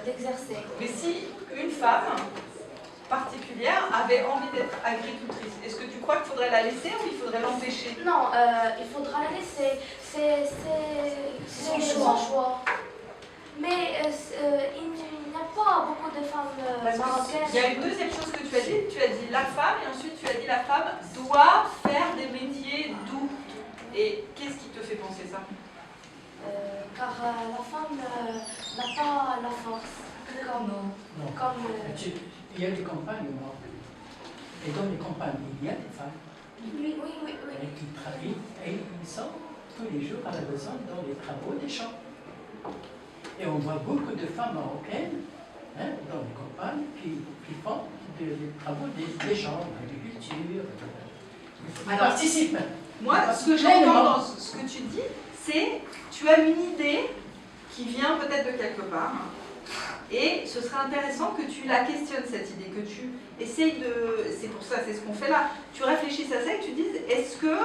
d'exercer. Mais si une femme particulière avait envie d'être agricultrice, est-ce que tu crois qu'il faudrait la laisser ou il faudrait l'empêcher? Non, il faudra la laisser. C'est son choix. Mais il n'y a pas beaucoup de femmes marocaines. Il y a une deuxième chose que tu as dit. Tu as dit la femme et ensuite tu as dit la femme doit faire des métiers doux. Et qu'est-ce qui te fait penser ça? Car la femme n'a pas la force. Il y a des campagnes au Maroc. Et dans les campagnes, il y a des femmes Oui. qui travaillent et ils sont tous les jours à la maison dans les travaux des champs. Et on voit beaucoup de femmes marocaines dans les campagnes qui font des travaux des champs, l'agriculture. Ils participent. Moi, ce que j'entends dans ce que tu dis, c'est tu as une idée qui vient peut-être de quelque part. Et ce serait intéressant que tu la questionnes, cette idée, que tu essayes de... C'est pour ça, c'est ce qu'on fait là. Tu réfléchisses à ça et que tu dises, est-ce que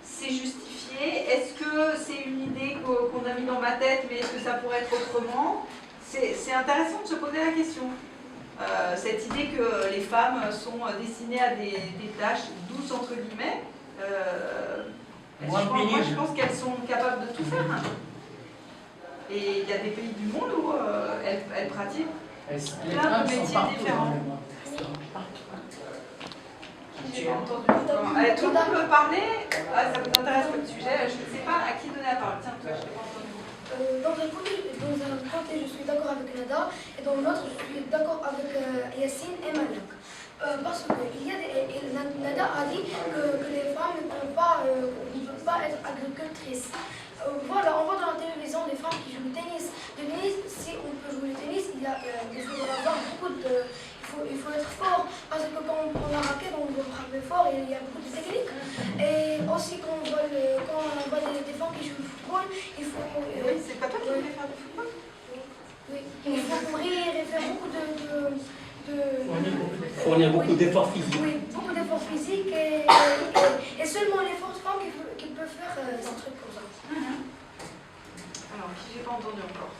c'est justifié? Est-ce que c'est une idée qu'on a mis dans ma tête, mais est-ce que ça pourrait être autrement? C'est intéressant de se poser la question. Cette idée que les femmes sont destinées à des tâches douces, entre guillemets, moi je pense qu'elles sont capables de tout faire. Et il y a des pays du monde où elles pratiquent plein de métiers différents. J'ai entendu. Tout le monde peut parler. Ça vous intéresse comme sujet. Je ne sais pas à qui donner la parole. Tiens, toi, je t'ai pas entendu. Dans un côté, je suis d'accord avec Nada, et dans l'autre, je suis d'accord avec Yassine et Malak. Parce que Nada a dit que les femmes ne peuvent pas être agricultrices. Voilà, on voit dans la télévision des femmes qui jouent au tennis. Le tennis, si on peut jouer au tennis, il faut avoir beaucoup de... Il faut être fort, parce que quand on prend la raquette, on doit frapper fort et il y a beaucoup de techniques. Et aussi quand on voit des femmes qui jouent au football, il faut... Oui, c'est pas toi qui voulais faire du football? Oui, il faut courir et faire beaucoup fournir beaucoup d'efforts physiques. Oui, beaucoup d'efforts physiques et seulement les fortes femmes qui peuvent faire des trucs comme ça. Alors, qui j'ai pas entendu encore?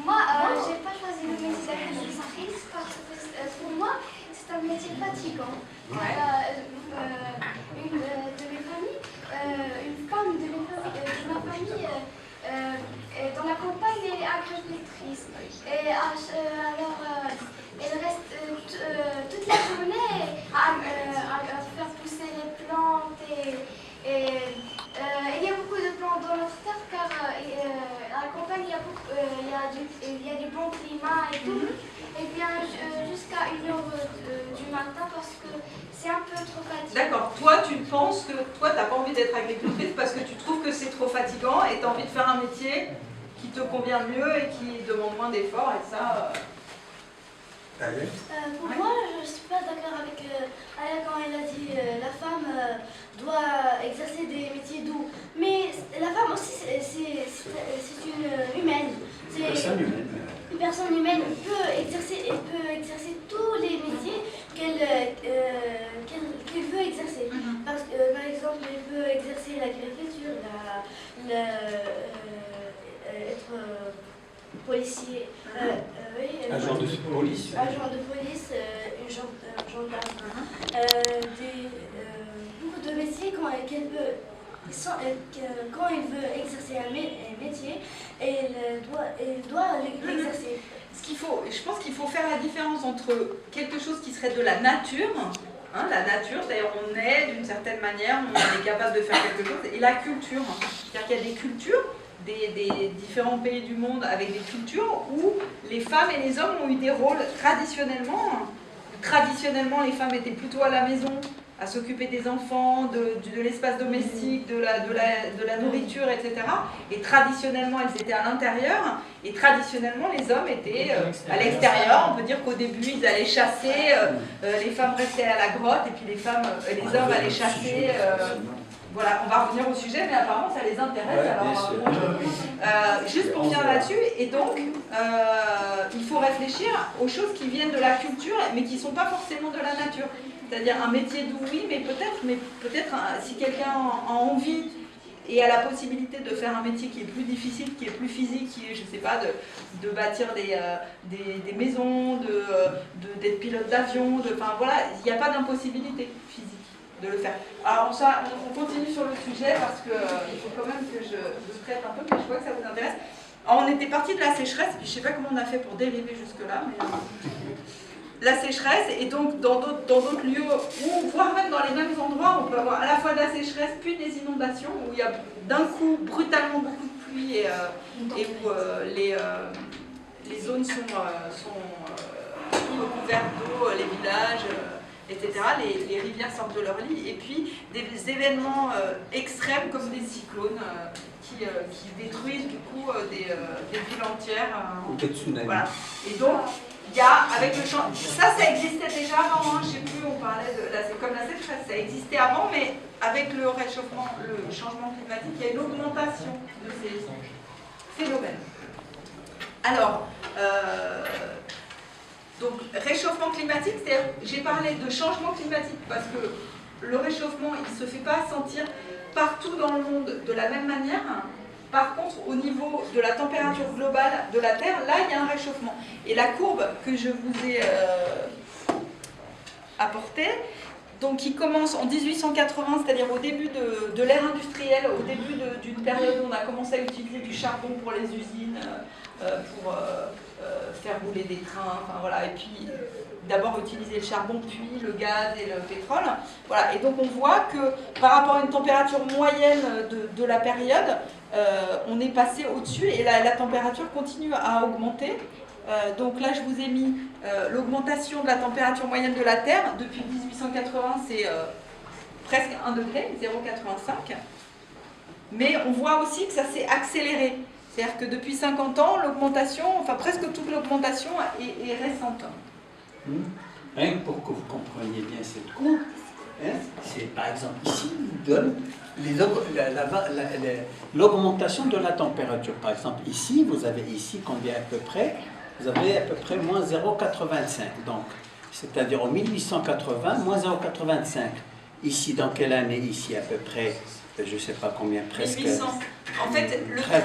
Moi, j'ai pas choisi le métier d'agricultrice parce que pour moi, c'est un métier fatigant. Une de mes familles, une femme de ma famille, dans la campagne, elle est agricultrice. Et alors, elle reste toute la journée à faire pousser les plantes il y a beaucoup de plantes dans notre terre car à la campagne il y a du bon climat et tout. Et bien jusqu'à 1h du matin parce que c'est un peu trop fatigant. D'accord, toi tu penses que toi t'as pas envie d'être agricultrice parce que tu trouves que c'est trop fatigant et tu as envie de faire un métier qui te convient mieux et qui demande moins d'efforts et ça... Pour moi, je ne suis pas d'accord avec Aya quand elle a dit la femme doit exercer des métiers doux. Mais la femme aussi, c'est une humaine. Une personne humaine peut exercer tous les métiers qu'elle veut exercer. Parce que, par exemple, elle peut exercer l'agriculture, être policier, agent de police, une gendarme, beaucoup de métiers quand elle veut exercer un métier, elle doit l'exercer. Je pense qu'il faut faire la différence entre quelque chose qui serait de la nature, la nature, c'est-à-dire on est d'une certaine manière, on est capable de faire quelque chose, et la culture. C'est-à-dire qu'il y a des cultures, des différents pays du monde avec des cultures où les femmes et les hommes ont eu des rôles traditionnellement. Traditionnellement, les femmes étaient plutôt à la maison, à s'occuper des enfants, de l'espace domestique, de la nourriture, etc. Et traditionnellement, elles étaient à l'intérieur. Et traditionnellement, les hommes étaient à l'extérieur. On peut dire qu'au début, ils allaient chasser, les femmes restaient à la grotte, et puis les hommes allaient chasser. voilà, on va revenir au sujet, mais apparemment ça les intéresse. Ouais, Alors, bien sûr. juste pour finir là-dessus, et donc il faut réfléchir aux choses qui viennent de la culture, mais qui ne sont pas forcément de la nature. C'est-à-dire un métier doux, oui, mais peut-être si quelqu'un a envie et a la possibilité de faire un métier qui est plus difficile, qui est plus physique, qui est, je ne sais pas, de bâtir des maisons, d'être pilote d'avion, enfin voilà, il n'y a pas d'impossibilité physique de le faire. Alors ça, on continue sur le sujet parce qu'il faut quand même que je traite un peu, mais je vois que ça vous intéresse. Alors, on était parti de la sécheresse, puis je ne sais pas comment on a fait pour dériver jusque-là, mais la sécheresse, et donc dans d'autres lieux, ou voire même dans les mêmes endroits, on peut avoir à la fois de la sécheresse puis des inondations, où il y a d'un coup brutalement beaucoup de pluie et où les zones sont recouvertes d'eau, les villages, etc. Les rivières sortent de leur lit, et puis des événements extrêmes comme des cyclones qui détruisent du coup des villes entières. Ou des tsunamis. Voilà. Et donc, il y a, avec le changement, ça existait déjà avant, hein, je ne sais plus, on parlait comme la sécheresse, ça existait avant, mais avec le réchauffement, le changement climatique, il y a une augmentation de ces phénomènes. Alors, donc réchauffement climatique, c'est-à-dire, j'ai parlé de changement climatique parce que le réchauffement, il ne se fait pas sentir partout dans le monde de la même manière. Par contre, au niveau de la température globale de la Terre, là, il y a un réchauffement. Et la courbe que je vous ai apportée, donc qui commence en 1880, c'est-à-dire au début de l'ère industrielle, au début d'une période où on a commencé à utiliser du charbon pour les usines, pour faire rouler des trains, enfin voilà, et puis d'abord utiliser le charbon, puis le gaz et le pétrole. Voilà, et donc on voit que par rapport à une température moyenne de la période, on est passé au-dessus et la température continue à augmenter. Donc là, je vous ai mis l'augmentation de la température moyenne de la Terre. Depuis 1880, c'est presque 1 degré, 0,85. Mais on voit aussi que ça s'est accéléré. C'est-à-dire que depuis 50 ans, l'augmentation, enfin presque toute l'augmentation est récente. Rien que pour que vous compreniez bien cette courbe, hein, c'est par exemple ici, il donne l'augmentation de la température. Par exemple ici, vous avez ici combien à peu près? Vous avez à peu près moins 0,85. Donc, c'est-à-dire en 1880, moins 0,85. Ici, dans quelle année? Ici, à peu près, je ne sais pas combien, presque. 1800. En fait, le trait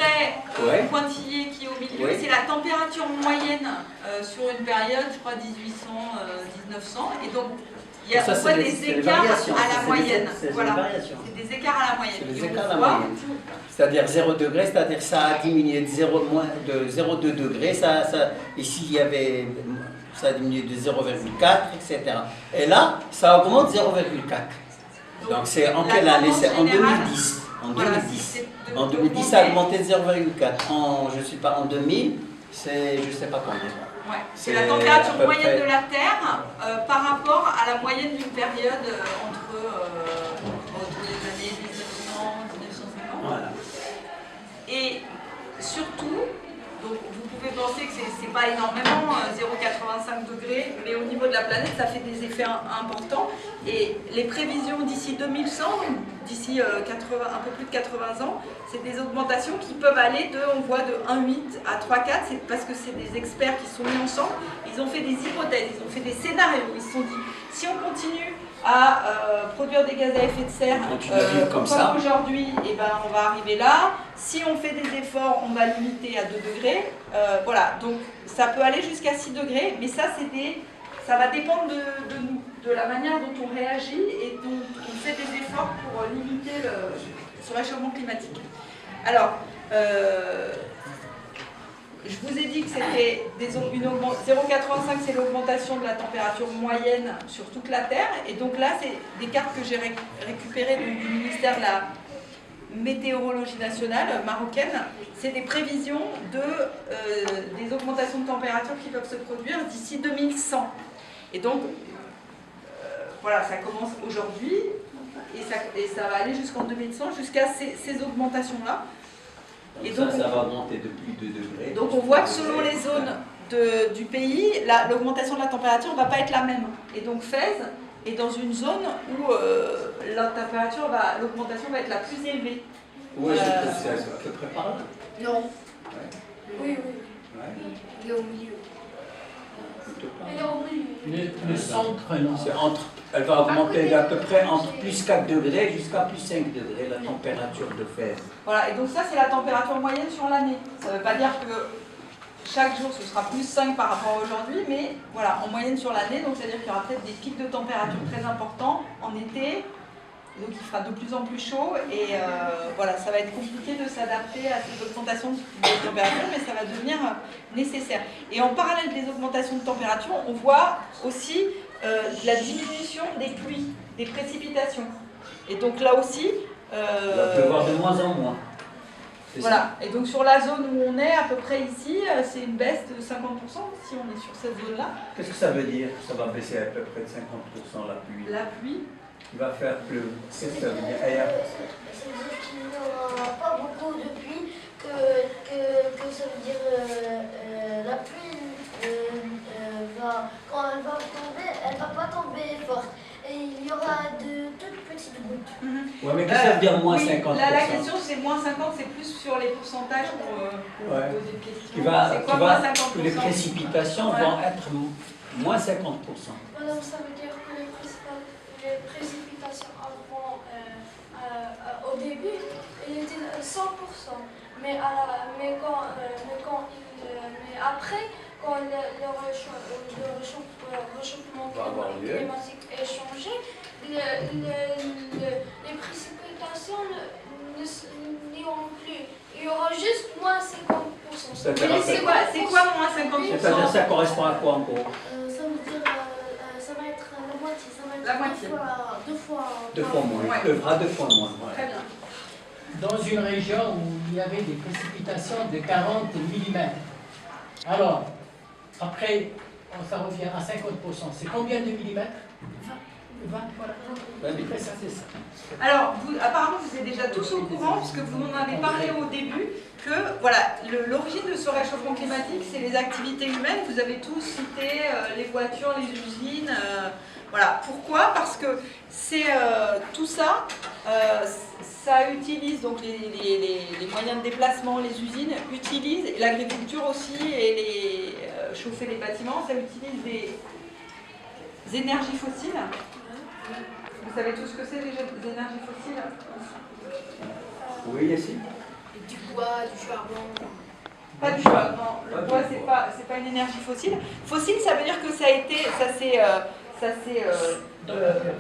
pointillé qui est au milieu, c'est la température moyenne sur une période, je crois 1800-1900. Et donc, il y a des écarts à la moyenne. Voilà. C'est des écarts à la moyenne. C'est des écarts à la moyenne. C'est-à-dire 0 degré, c'est-à-dire ça a diminué de 0,2 degrés. Ici, il y avait, ça a diminué de 0,4, etc. Et là, ça augmente 0,4. Donc, c'est en quelle année? C'est en 2010. En 2010. En 2010, ça a augmenté de 0,4. Je ne sais pas, en 2000, c'est je ne sais pas combien. Ouais. C'est la température moyenne de la Terre par rapport à la moyenne d'une période entre les années 1900 et 1950. Voilà. Et surtout, donc vous pouvez penser que c'est pas énormément, 0,85 degrés, mais au niveau de la planète, ça fait des effets importants. Et les prévisions d'ici 2100, d'ici un peu plus de 80 ans, c'est des augmentations qui peuvent aller on voit de 1,8 à 3,4, c'est parce que c'est des experts qui sont mis ensemble, ils ont fait des hypothèses, ils ont fait des scénarios, ils se sont dit, si on continue à produire des gaz à effet de serre comme aujourd'hui, et ben on va arriver là. Si on fait des efforts, on va limiter à 2 degrés. Voilà, donc ça peut aller jusqu'à 6 degrés, mais ça, ça va dépendre de nous, de la manière dont on réagit et dont on fait des efforts pour limiter ce réchauffement climatique. Alors, je vous ai dit que c'était 0,85, c'est l'augmentation de la température moyenne sur toute la Terre. Et donc là, c'est des cartes que j'ai récupérées du ministère de la Météorologie nationale marocaine. C'est des prévisions des augmentations de température qui peuvent se produire d'ici 2100. Et donc, voilà, ça commence aujourd'hui et ça va aller jusqu'en 2100, jusqu'à ces augmentations-là. Et donc, ça va augmenter de plus de 2 degrés. Donc on voit que selon les zones du pays, l'augmentation de la température ne va pas être la même. Et donc Fès, et dans une zone où la température l'augmentation va être la plus élevée. Ouais, c'est à peu près par là. Non. Ouais. Oui, oui. Ouais. Il est au milieu. Plutôt par Elle là. est au milieu. Le centre, non. Elle va augmenter à peu près entre plus 4 degrés jusqu'à plus 5 degrés la température de Fès. Voilà, et donc ça c'est la température moyenne sur l'année. Ça ne veut pas dire que chaque jour ce sera plus 5 par rapport à aujourd'hui, mais voilà, en moyenne sur l'année, donc c'est-à-dire qu'il y aura peut-être des pics de température très importants en été, donc il fera de plus en plus chaud, et voilà, ça va être compliqué de s'adapter à cette augmentation de température, mais ça va devenir nécessaire. Et en parallèle des augmentations de température, on voit aussi la diminution des pluies, des précipitations. Et donc là aussi... Il va pleuvoir de moins en moins. Voilà, et donc sur la zone où on est, à peu près ici, c'est une baisse de 50% si on est sur cette zone-là. Qu'est-ce que ça veut dire? Ça va baisser à peu près de 50% la pluie. La pluie. Il va faire pleuvoir. Qu'est-ce que ça veut dire? Ça veut dire qu'il n'y aura pas beaucoup de pluie, que ça veut dire la pluie quand elle va tomber, elle ne va pas tomber forte. Et il y aura de toutes petites gouttes. Ouais, mais qu'est-ce que ça veut dire moins Oui, 50%? là, la question c'est moins 50, c'est plus sur les pourcentages pour Ouais. poser une question. Qui va, C'est quoi qui moins va, 50%? que les précipitations Ouais. vont être moins 50%. Madame, ça veut dire que les précipitations avant, au début, elles étaient 100%. Mais après, quand le réchauffement climatique est changé, les précipitations n'y auront plus. Il y aura juste moins 50%. C'est-à-dire Oui, c'est quoi moins 50%? C'est-à-dire ça correspond à quoi en gros? Ça veut dire ça va être la moitié. Ça va être La moitié. deux fois moins. Ouais. Il pleuvra 2 fois moins. Ouais. Très bien. Dans une région où il y avait des précipitations de 40 mm. Alors, après, ça revient à 50%. C'est combien de millimètres? 20, voilà. C'est ça. Alors, apparemment, vous êtes déjà tous au courant, puisque vous m'en avez parlé au début, que voilà, l'origine de ce réchauffement climatique, c'est les activités humaines. Vous avez tous cité les voitures, les usines. Voilà. Pourquoi? Parce que c'est tout ça, ça utilise donc les moyens de déplacement, les usines utilisent, et l'agriculture aussi, et chauffer les bâtiments, ça utilise des énergies fossiles. Vous savez tous ce que c'est les énergies fossiles? Oui, Yassine? Du bois, du charbon. Pas du bois, non. Le bois, c'est pas une énergie fossile. Fossile, ça veut dire que ça s'est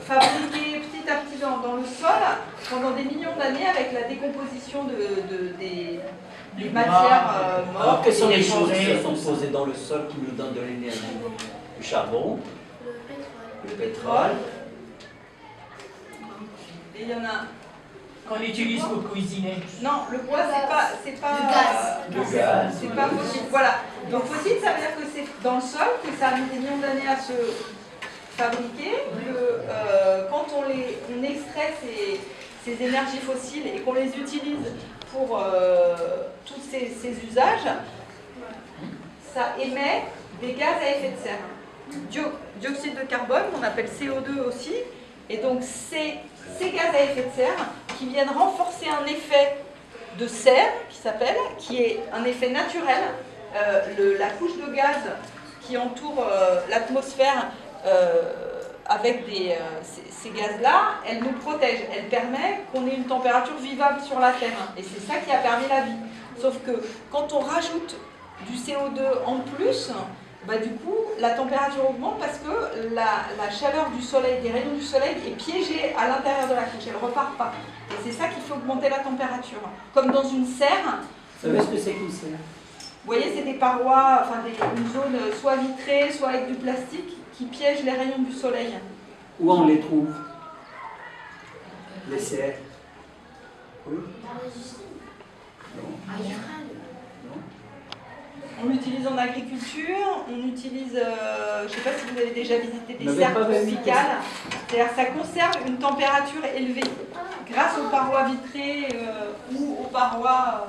fabriqué petit à petit dans le sol pendant des millions d'années avec la décomposition des matières mortes. Alors, quelles sont les choses forêts, qui sont tout ça. posées dans le sol qui nous donnent de l'énergie? Du charbon, Le pétrole. Et il y en a. Qu'on utilise pour cuisiner. Non, le bois, c'est pas. le gaz. C'est pas fossile. Voilà. Donc fossile, ça veut dire que c'est dans le sol, que ça a mis des millions d'années à se fabriquer, que quand on extrait ces énergies fossiles et qu'on les utilise pour tous ces usages, ça émet des gaz à effet de serre. Dioxyde de carbone, qu'on appelle CO2 aussi, et donc ces gaz à effet de serre qui viennent renforcer un effet de serre qui est un effet naturel. La couche de gaz qui entoure l'atmosphère avec ces gaz-là, elle nous protège, elle permet qu'on ait une température vivable sur la Terre. Et c'est ça qui a permis la vie. Sauf que quand on rajoute du CO2 en plus, bah, du coup, la température augmente parce que la chaleur du soleil, des rayons du soleil est piégée à l'intérieur de la couche, elle ne repart pas. Et c'est ça qui fait augmenter la température. Comme dans une serre. Vous savez ce que c'est qu'une serre? Vous voyez, c'est des parois, enfin une zone soit vitrée, soit avec du plastique qui piège les rayons du soleil. Où on les trouve? Les serres? Oui? Non. On l'utilise en agriculture, on utilise, je ne sais pas si vous avez déjà visité des Vous serres n'avez pas visité tropicales. C'est-à-dire que ça conserve une température élevée grâce aux parois vitrées ou aux parois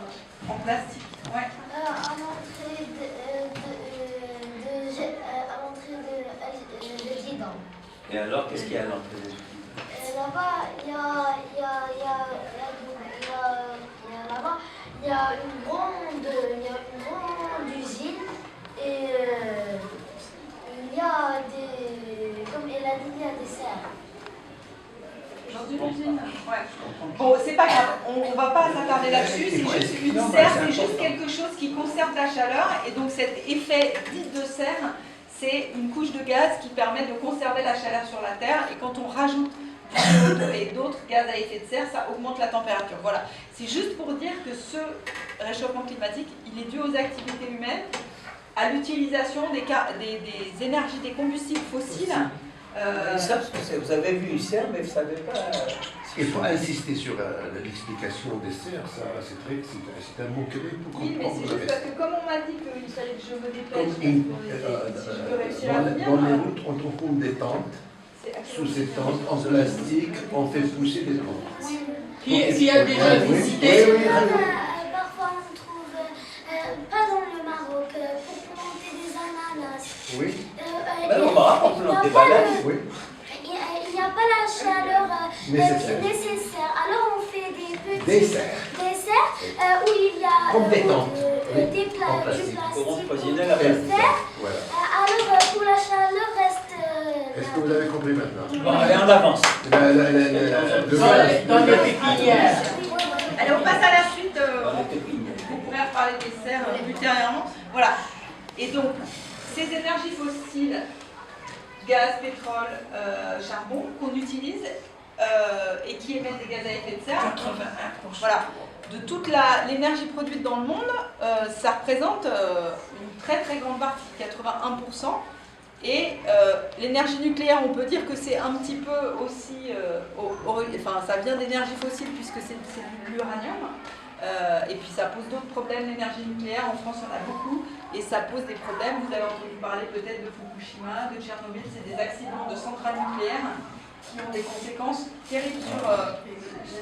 en plastique. Ouais. À l'entrée de l'Occident. Et alors, qu'est-ce qu'il y a à l'entrée? Là-bas, là-bas, il y a une grande usine et il y a des, comme elle a dit, il y a des serres. Dans une usine. Ouais. Bon, c'est pas grave, on va pas s'attarder là-dessus, c'est juste une serre, c'est juste quelque chose qui conserve la chaleur, et donc cet effet dit de serre, c'est une couche de gaz qui permet de conserver la chaleur sur la Terre, et quand on rajoute du CO2 et d'autres gaz à effet de serre, ça augmente la température. Voilà, c'est juste pour dire que ce réchauffement climatique, il est dû aux activités humaines, à l'utilisation des énergies, des combustibles fossiles. Ils savent ce que c'est. Vous avez vu une serre, mais vous ne savez pas. Il faut insister sur l'explication des serres, c'est un mot clé pour Oui, mais comprendre. c'est juste parce que comme on m'a dit qu'il fallait que je me dépêche, si je peux réussir à venir. Dans les routes, on trouve des tentes. Sous ces tentes, en plastique, on fait pousser des plantes. Qui a déjà visité? Parfois on trouve, pas dans le Maroc, pour planter des ananas. Oui. Au Maroc, on plante des bananes. Oui. Il n'y a pas la chaleur nécessaire. Alors on fait des serres où il y a comme des tentes. du plastique Comment ou cuisiner la des base? serres. Voilà. Alors pour la chaleur reste... Est-ce que vous avez compris maintenant? Bon, allez, on avance. Dans les pépinières. Allez, on passe à la suite. Dans les pépinières. Vous pourrez reparler des serres ultérieurement. Voilà. Et donc, ces énergies fossiles, gaz, pétrole, charbon, qu'on utilise et qui émettent des gaz à effet de serre, voilà, de toute l'énergie produite dans le monde, ça représente une très très grande partie, 81%. Et l'énergie nucléaire, on peut dire que c'est un petit peu aussi, enfin ça vient d'énergie fossile puisque c'est de l'uranium. Et puis ça pose d'autres problèmes, l'énergie nucléaire, en France il y en a beaucoup, et ça pose des problèmes. Vous avez entendu parler peut-être de Fukushima, de Tchernobyl, c'est des accidents de centrales nucléaires qui ont des conséquences terribles sur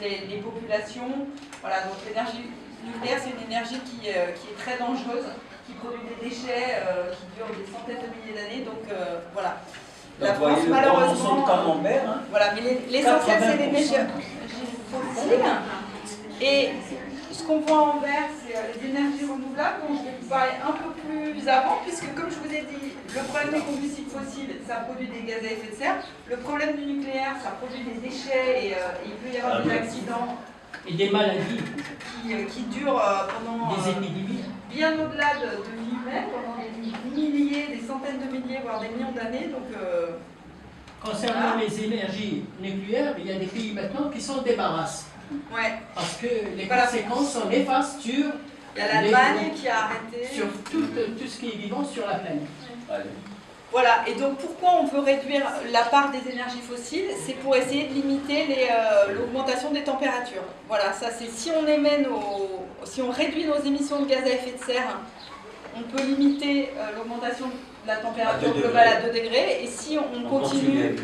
les populations. Voilà, donc l'énergie nucléaire c'est une énergie qui est très dangereuse, qui produit des déchets qui durent des centaines de milliers d'années, donc voilà. La France malheureusement... Hein. Voilà, mais l'essentiel c'est l'énergie fossile. Et ce qu'on voit en vert, c'est les énergies renouvelables, dont je vais vous parler un peu plus avant, puisque comme je vous ai dit, le problème des combustibles fossiles, ça produit des gaz à effet de serre. Le problème du nucléaire, ça produit des déchets et il peut y avoir des accidents. Et des maladies. Qui durent pendant des épidémies. Bien au-delà de vie humaine, pendant des milliers, des centaines de milliers, voire des millions d'années. Donc, concernant les énergies nucléaires, il y a des pays maintenant qui s'en débarrassent. Ouais. Parce que les conséquences sont néfastes sur... Il y a l'Allemagne qui a arrêté. Sur tout ce qui est vivant sur la planète. Voilà, et donc pourquoi on veut réduire la part des énergies fossiles? C'est pour essayer de limiter l'augmentation des températures. Voilà, ça c'est si on réduit nos émissions de gaz à effet de serre, on peut limiter l'augmentation de la température globale à 2 degrés, et si on continue...